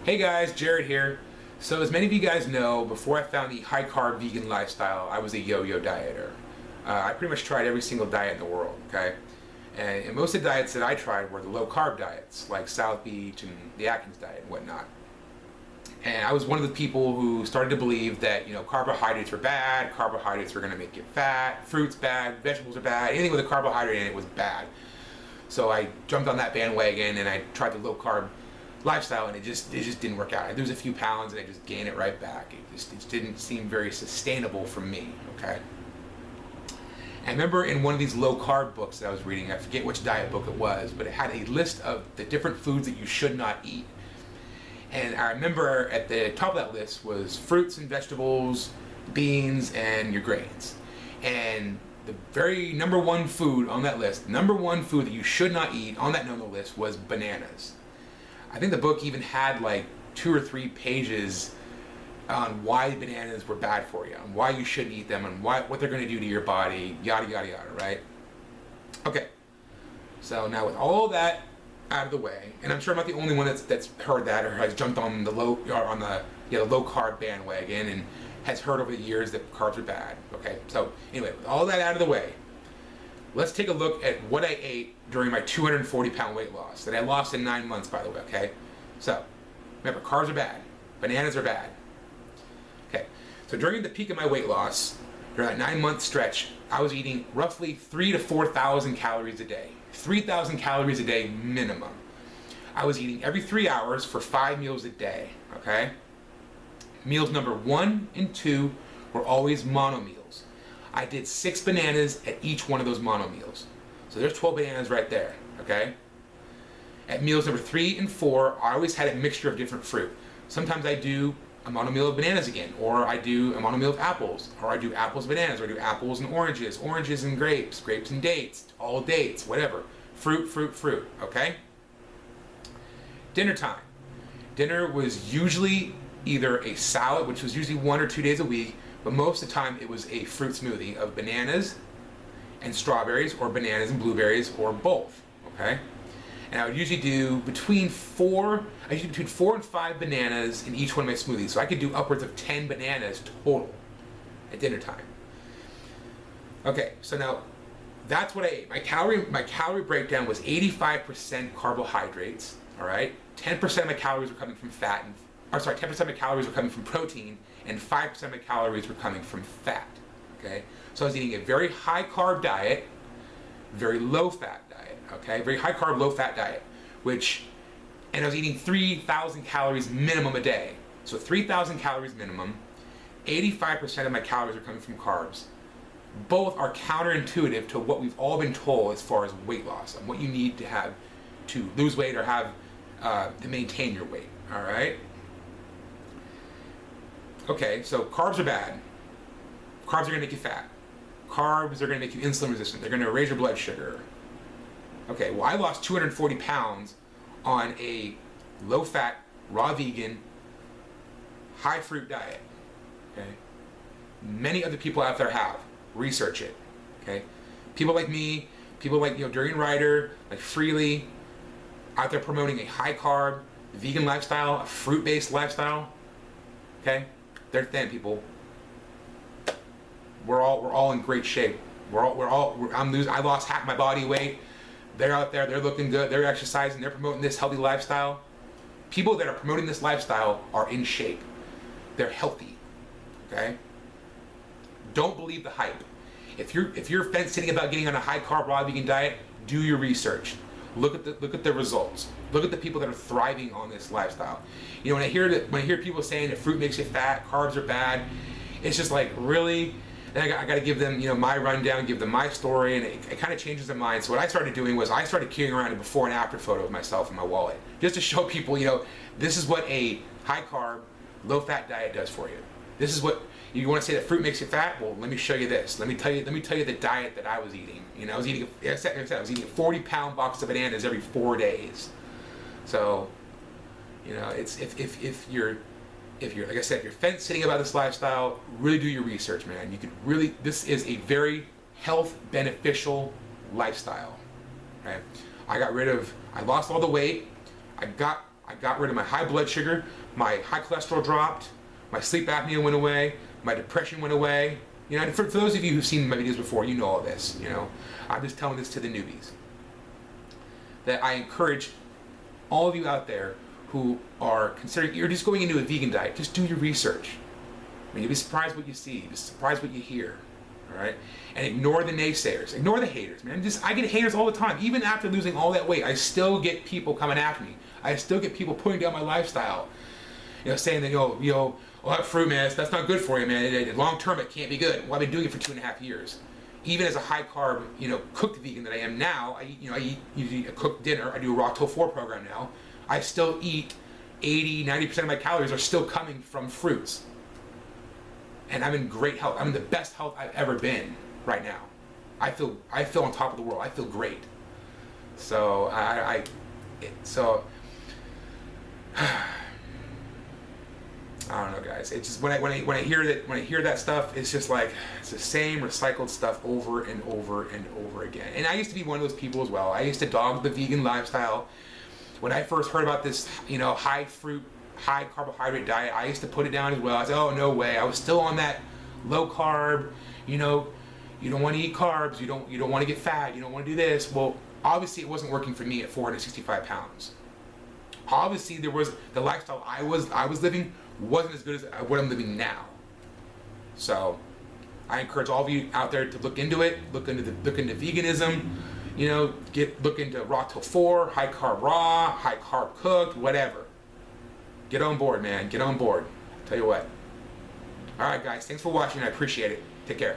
Hey guys, Jared here. So as many of you guys know, before I found the high carb vegan lifestyle, I was a yo-yo dieter. I pretty much tried every single diet in the world, okay? And most of the diets that I tried were the low carb diets, like South Beach and the Atkins diet and whatnot. And I was one of the people who started to believe that, carbohydrates were bad, carbohydrates were gonna make you fat, fruits bad, vegetables are bad, anything with a carbohydrate in it was bad. So I jumped on that bandwagon and I tried the low carb lifestyle, and it just didn't work out. I lose a few pounds and I just gain it right back. It just didn't seem very sustainable for me, okay? And I remember in one of these low carb books that I was reading, I forget which diet book it was, but it had a list of the different foods that you should not eat. And I remember at the top of that list was fruits and vegetables, beans, and your grains. And the very number one food on that list, number one food that you should not eat on that no-no list was bananas. I think the book even had like 2 or 3 pages on why bananas were bad for you, and why you shouldn't eat them, and what they're going to do to your body, yada yada yada, right? Okay, so now with all that out of the way, and I'm sure I'm not the only one that's heard that or has jumped on the low carb bandwagon and has heard over the years that carbs are bad. Okay, so anyway, with all that out of the way, let's take a look at what I ate during my 240-pound weight loss that I lost in 9 months, by the way, okay? So, remember, carbs are bad. Bananas are bad. Okay, so during the peak of my weight loss, during that 9-month stretch, I was eating roughly 3,000 to 4,000 calories a day. 3,000 calories a day minimum. I was eating every 3 hours for 5 meals a day, okay? Meals number 1 and 2 were always mono meals. I did 6 bananas at each one of those mono meals. So there's 12 bananas right there, okay? At meals number 3 and 4, I always had a mixture of different fruit. Sometimes I do a mono meal of bananas again, or I do a mono meal of apples, or I do apples and bananas, or I do apples and oranges, oranges and grapes, grapes and dates, all dates, whatever. Fruit, fruit, fruit, okay? Dinner time. Dinner was usually either a salad, which was usually 1 or 2 days a week, but most of the time it was a fruit smoothie of bananas and strawberries, or bananas and blueberries, or both, okay? And I would usually do between 4 and 5 bananas in each one of my smoothies. So I could do upwards of 10 bananas total at dinner time. Okay, so now that's what I ate. My calorie breakdown was 85% carbohydrates, all right? 10% of my calories were coming from fat, 10% of my calories were coming from protein, and 5% of my calories were coming from fat, okay? So I was eating a very high carb diet, very low fat diet, okay? Very high carb, low fat diet, and I was eating 3,000 calories minimum a day. So 3,000 calories minimum, 85% of my calories are coming from carbs. Both are counterintuitive to what we've all been told as far as weight loss and what you need to have to lose weight or have to maintain your weight, all right? Okay, so carbs are bad. Carbs are going to make you fat. Carbs are going to make you insulin resistant. They're going to raise your blood sugar. Okay, well, I lost 240 pounds on a low-fat, raw vegan, high-fruit diet. Okay, many other people out there have. Research it. Okay, people like me, people like Durian Ryder, like Freely, out there promoting a high-carb, vegan lifestyle, a fruit-based lifestyle. Okay, they're thin, people. We're all in great shape. I lost half my body weight. They're out there, they're looking good, they're exercising, they're promoting this healthy lifestyle. People that are promoting this lifestyle are in shape. They're healthy. Okay? Don't believe the hype. If you're fence-sitting about getting on a high carb raw vegan diet, do your research. Look at the results. Look at the people that are thriving on this lifestyle. When I hear people saying that fruit makes you fat, carbs are bad, it's just like, really? And I got to give them, my rundown, give them my story, and it kind of changes their mind. So what I started doing was I started carrying around a before and after photo of myself in my wallet, just to show people, this is what a high carb, low fat diet does for you. This is what you want to say that fruit makes you fat. Well, let me show you this. Let me tell you the diet that I was eating. I was eating a 40-pound box of bananas every 4 days. So, it's if you're like I said, if you're fence sitting about this lifestyle, really do your research, man. This is a very health beneficial lifestyle. Okay? I lost all the weight. I I got rid of my high blood sugar, my high cholesterol dropped, my sleep apnea went away, my depression went away. You know, and for those of you who've seen my videos before, you know all this. You know, I'm just telling this to the newbies. That I encourage all of you out there who are considering, you're just going into a vegan diet, just do your research. I mean, you'll be surprised what you see, you'll be surprised what you hear. All right, and ignore the naysayers, ignore the haters, man. I get haters all the time. Even after losing all that weight, I still get people coming after me. I still get people putting down my lifestyle. You know, saying that all that fruit, man, that's not good for you, man. Long term, it can't be good. Well, I've been doing it for 2.5 years. Even as a high carb, cooked vegan that I am now, I eat usually a cooked dinner. I do a raw tofu program now. I still eat 80-90% of my calories are still coming from fruits. And I'm in great health. I'm in the best health I've ever been right now. I feel on top of the world. I feel great. So I don't know, guys. It's just when I hear that stuff, it's just like it's the same recycled stuff over and over and over again. And I used to be one of those people as well. I used to dog the vegan lifestyle. When I first heard about this, high fruit, high carbohydrate diet, I used to put it down as well. I said, oh, no way. I was still on that low carb, you don't want to eat carbs, you don't want to get fat, you don't want to do this. Well, obviously it wasn't working for me at 465 pounds. Obviously the lifestyle I was living wasn't as good as what I'm living now. So I encourage all of you out there to look into it, look into veganism, look into raw tofu, high carb raw, high carb cooked, whatever. Get on board, man. Get on board. Tell you what. All right, guys. Thanks for watching. I appreciate it. Take care.